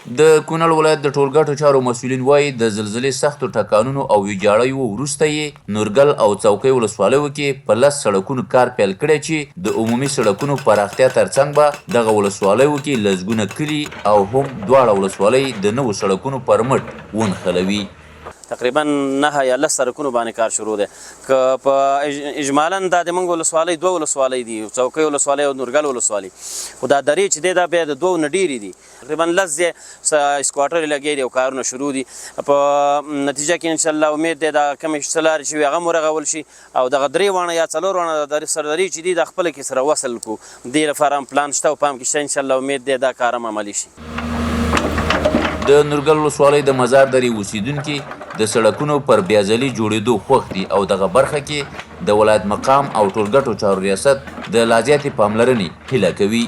د کونړ ولایت د ټولکټو چارو مسؤلین وایي د زلزلې سختو ټکانونو او ویجاړیو وروسته یې نورګل او څوکۍ ولسوالیو کې په 10 سړکونو کار پیل کړی چې د عمومي سړکونو پراختیا ترڅنګ به دغه ولسوالیو کې لسګونه کلي او هم دواړه ولسوالۍ د نوو سړکونو پرمټ ونښلوي. تقریبا 9 یا 10 سړکونو باندې کار شروع دی که په اجمالا دا د موږ ولسوالۍ 2 ولسوالۍ دي څوکۍ ولسوالۍ او نورګل ولسوالۍ خو دا درې چې دی دا بیا د 2 نه ډېرې دي تقریبا 10 سکواټرې لګېدي او کارونه شروع دي په نتیجه کې انشاءالله امید دی دا کمې څه لارې چې وي هغه هم ورغول شي او دغه 3 واڼه یا 4 واڼه سردرې چې دي دا خپله کې سره وصل کړو دې لپاره هم پلان شته او پام کې شته انشاءالله امید دی دا کار هم عملي شي. د نورګل ولسوالۍ د مزار درې اوسیدونکي د سړکونو پر بیاځلي جوړېدو خوښ دي او دغه برخه کې د ولایت مقام او ټولکټو چارو ریاست د لا زیاتې پاملرنې هیله کوي.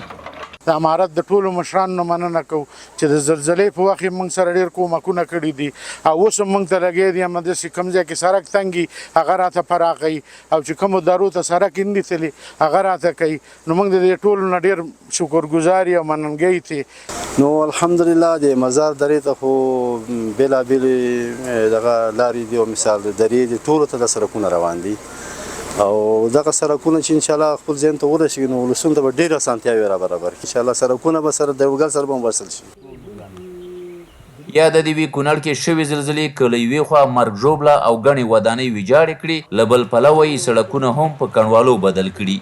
د امارت د ټولو مشرانو نه مننه کوو چې د زلزلې په وخت موږ سره ډېر کومکونه کړي دي او اوس هم موږ ته لګیا دي همداسې کوم ځای کې سړک تنګ وي هغه راته پراخوي او چې کومو دارو ته سړک نه دي تللی هغه راته کوي نو موږ د دې ټولو نه ډېر شکرګزار یو مننګۍ تې نو الحمدلله د مزار درې ته خو بېلابېلې دغه لارې دي او مثال د درې دي ټولو ته د سړکونه روان دي او دغه سړکونه چې انشاءالله خپل ذهن ته ورسېږي نو ولسونو ته به ډېرې اسانتیاوې را برابر کړي انشاءالله سړکونه به سره د نورګل سره به هم وصل شي. یاده دې وي کونړ کې شوې زلزلې که له یوې خوا مرګ ژوبله او ګڼې ودانۍ ویجاړې کړي له بل پلوه یې سړکونه هم په کنډوالو بدل کړي.